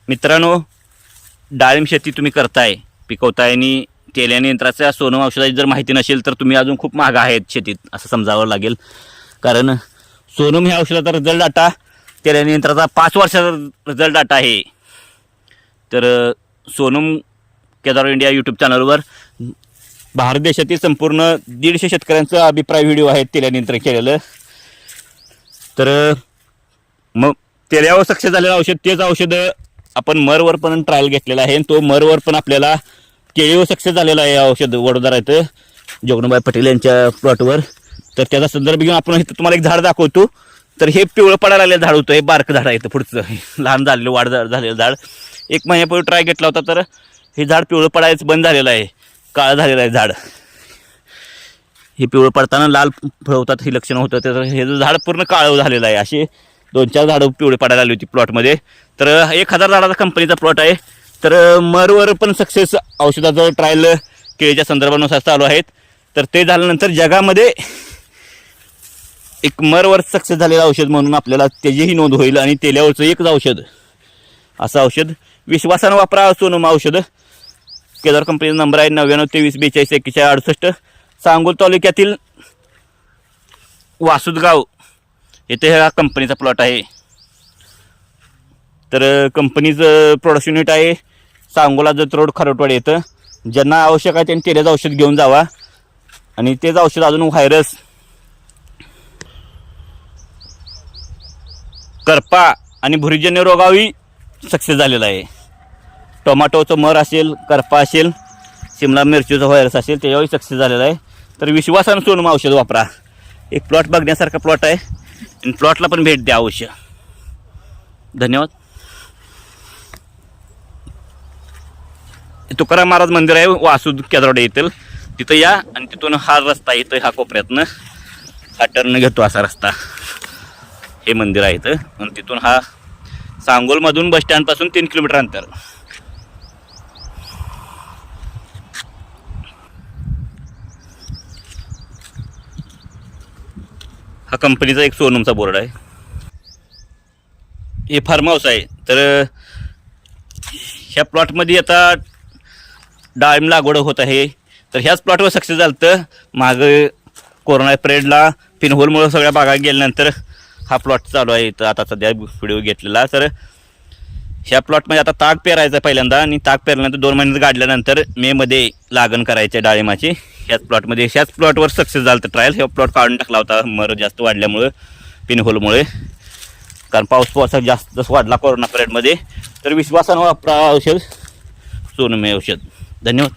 मित्रांनो, डाळिंब शेती तुम्ही करताय, पिकवताय आणि तेल्याने यंत्राच्या सोनम औषधाची जर माहिती नसेल तर तुम्ही अजून खूप मागं आहेत शेतीत असं समजावं लागेल. कारण सोनम ह्या औषधाचा रिझल्ट डाटा तेल्याने यंत्राचा 5 वर्षाचा रिझल्ट डाटा आहे. तर सोनम केदार इंडिया यूट्यूब चॅनलवर भारत देशातील संपूर्ण 150 शेतकऱ्यांचा अभिप्राय व्हिडिओ आहे तेल्याने यंत्र केलेलं. तर मग तेल्यावर सक्सेस झालेलं औषध तेच औषध आपण मरवर पण ट्रायल घेतलेला आहे. तो मरवर पण आपल्याला केळीवर सक्सेस झालेला आहे औषध वडोदरा इथं जोगनुबाई पटेल यांच्या प्लॉटवर. तर त्याचा संदर्भ घेऊन आपण इथं तुम्हाला एक झाड दाखवतो. तर हे पिवळं पडायला लागलेलं झाड होतं, हे बारकं झाड आहे इथं पुढचं लहान झालेलं वाढ झालेलं झाड. 1 महिन्यापूर्वी ट्राय घेतला होता तर हे झाड पिवळं पडायचं बंद झालेलं आहे, काळं झालेलं आहे झाड. हे पिवळं पडताना लाल फळ होतात ही लक्षणं होतं. तर हे झाड पूर्ण काळं झालेलं आहे. असे 2-4 झाडं पिवळे पडायला आली होती प्लॉटमध्ये. तर 1000 झाडाचा कंपनीचा प्लॉट आहे. तर मरवर पण सक्सेस औषधाचं ट्रायल केळीच्या संदर्भानुसार चालू आहेत. तर ते झाल्यानंतर जगामध्ये एक मरवर सक्सेस झालेलं औषध म्हणून आपल्याला त्याचीही नोंद होईल. आणि तेल्यावरचं एकच औषध असं औषध विश्वासानं वापरा सोनम औषध. केदार कंपनीचा नंबर आहे 9923424168. सांगोल तालुक्यातील वासुदगाव येथे ह्या कंपनीचा प्लॉट आहे. तर कंपनीचं प्रोडक्शन युनिट आहे सांगोला जत रोड खरटवाडी येतं. ज्यांना आवश्यक आहे त्यांनी तेल्याचं औषध घेऊन जावा. आणि तेच औषध अजून व्हायरस, करपा आणि भुरीजन्य रोगावरही सक्सेस झालेला आहे. टोमॅटोचं मर असेल, करपा असेल, शिमला मिरचीचा व्हायरस असेल त्याच्यावरही सक्सेस झालेला आहे. तर विश्वासानं सोनम औषध वापरा. एक प्लॉट बघण्यासारखा प्लॉट आहे आणि प्लॉटला पण भेट द्या अवश्य. धन्यवाद. तुकाराम महाराज मंदिर आहे वासुद केदारवाडी येथील, तिथं या आणि तिथून हा रस्ता इथं ह्या कोपऱ्यातनं हा टर्न घेतो असा रस्ता हे मंदिर आहे इथं. आणि तिथून हा सांगोलमधून बस स्टँडपासून 3 किलोमीटर अंतर. हा कंपनीचा एक सोनमचा बोर्ड आहे. हे फार्म हाऊस आहे. तर ह्या प्लॉटमध्ये आता डाळिंब लागवड होत आहे. तर ह्याच प्लॉटवर सक्सेस झालं. तर मागं कोरोना पिरियडला पिनहोलमुळे सगळ्या बागा गेल्यानंतर हा प्लॉट चालू आहे इथं आता सध्या व्हिडिओ घेतलेला. तर ह्या प्लॉटमध्ये आता ताग पेरायचं आहे पहिल्यांदा. आणि ताग पेरल्यानंतर 2 महिन्यात गाडल्यानंतर मेमध्ये लागण करायचे डाळिंबाची. ह्याच प्लॉटमध्ये ह्याच प्लॉटवर सक्सेस झालं तर ट्रायल. ह्या प्लॉट काढून टाकला होता मर जास्त वाढल्यामुळं पिनहोलमुळे. कारण पाऊस जास्त वाढला कोरोना पिरियडमध्ये. तर विश्वासानं वापरा औषध सोनम औषध. धन्यवाद.